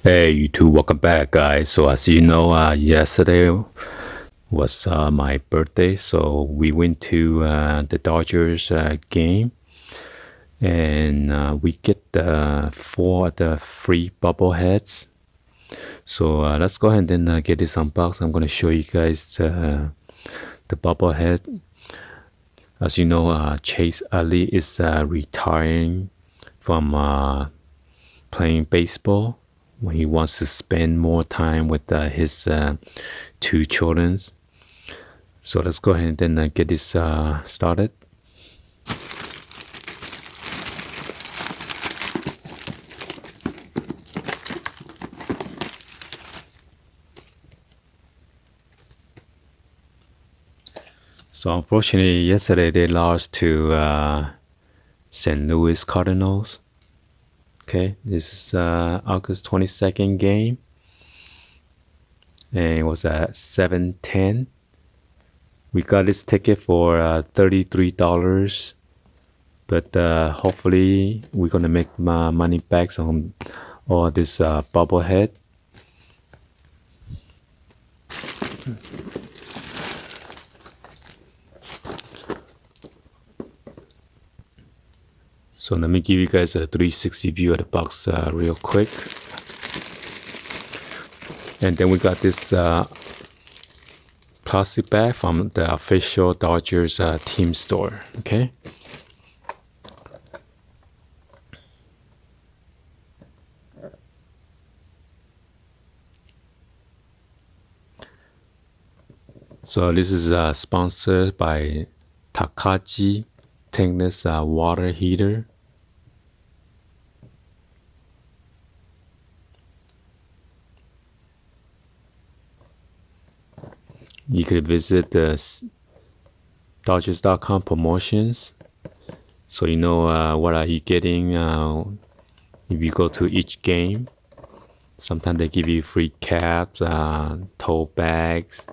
Hey, you two, welcome back, guys. So, as you know, yesterday was my birthday, so we went to the Dodgers game, and we get four of the free bobbleheads. So let's go ahead and get this unboxed. I'm gonna show you guys the bobblehead. As you know, Chase Utley is retiring from playing baseball when he wants to spend more time with his two children. So let's go ahead and get this started. So unfortunately, yesterday they lost to St. Louis Cardinals. Okay, this is August 22nd game, and it was at 7:10. We got this ticket for $33, but hopefully we're gonna make my money back on all this bobblehead. So let me give you guys a 360 view of the box real quick. And then we got this plastic bag from the official Dodgers team store, okay? So this is sponsored by Takaji Tankless water heater. You could visit the Dodgers.com promotions, so you know what are you getting if you go to each game. Sometimes they give you free caps, tote bags.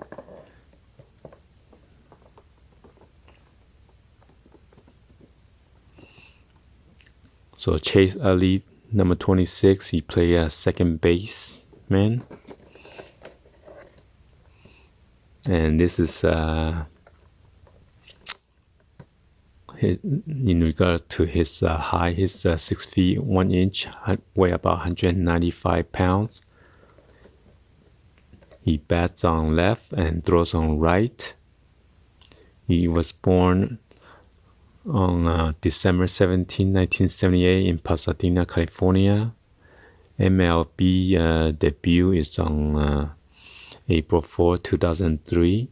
So Chase Utley, number 26, he play second base, man. And this is in regard to his height. He's 6 feet 1 inch, weigh about 195 pounds. He bats on left and throws on right. He was born on December 17, 1978 in Pasadena, California. MLB debut is on April 4, 2003.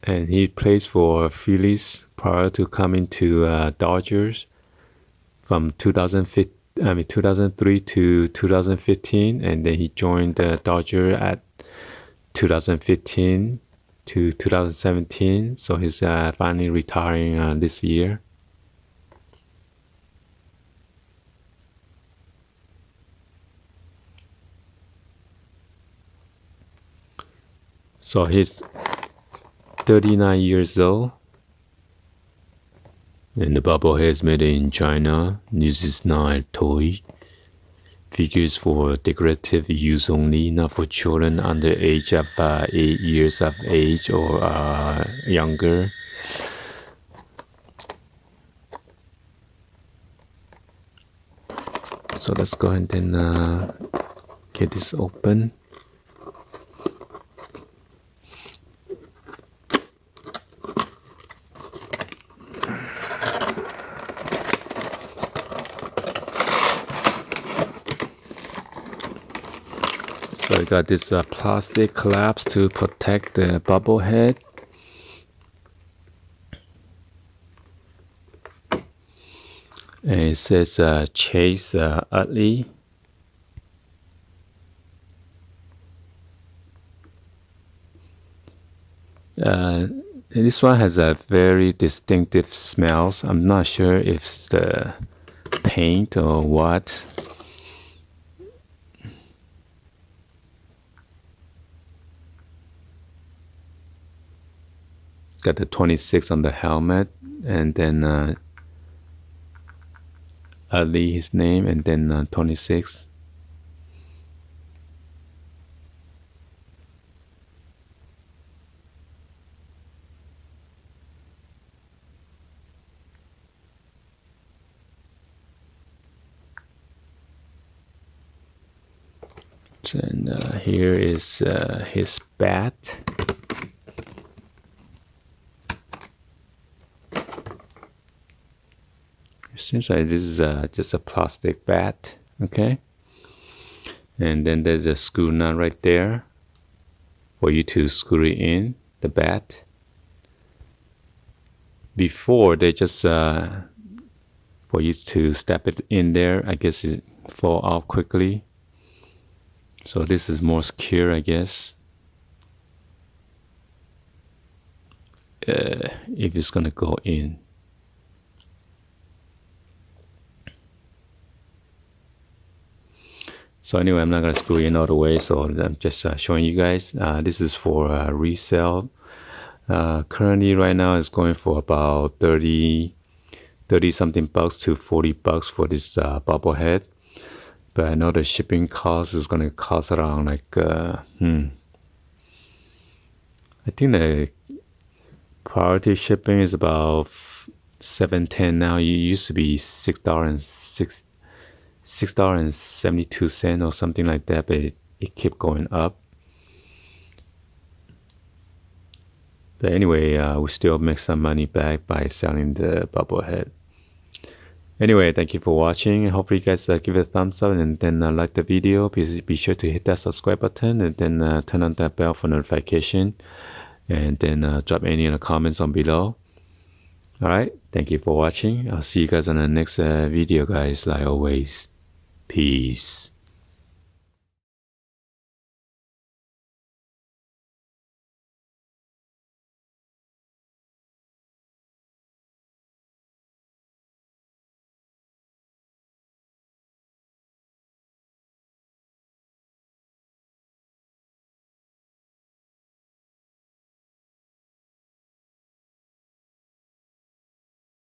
And he plays for Phillies prior to coming to Dodgers from 2003 to 2015, and then he joined the Dodger at 2015 to 2017. So he's finally retiring this year. So he's 39 years old. And the bobblehead is made in China. This is not a toy. Figures for decorative use only, not for children under age of 8 years of age or younger. So let's go ahead and get this open. So I got this plastic clamps to protect the bobblehead. And it says Chase Utley. This one has a very distinctive smells. I'm not sure if it's the paint or what. got the 26 on the helmet, and then Utley, his name, and then 26. And here is his bat. It seems like this is just a plastic bat, okay? And then there's a screw nut right there for you to screw it in, the bat. Before, they just, for you to step it in there, I guess it fall off quickly. So this is more secure, I guess. If it's gonna go in. So anyway, I'm not gonna screw in all the way, so I'm just showing you guys. This is for resale. Currently right now it's going for about 30 something bucks to 40 bucks for this bobblehead. But I know the shipping cost is gonna cost around like I think the priority shipping is about $7.10 now. It used to be $6.72 or something like that, but it kept going up. But anyway, we still make some money back by selling the bobblehead. Anyway, thank you for watching. Hopefully you guys give it a thumbs up and then like the video. Be sure to hit that subscribe button and then turn on that bell for notification. And then drop any in the comments on below. Alright, thank you for watching. I'll see you guys on the next video, guys. Like always, peace.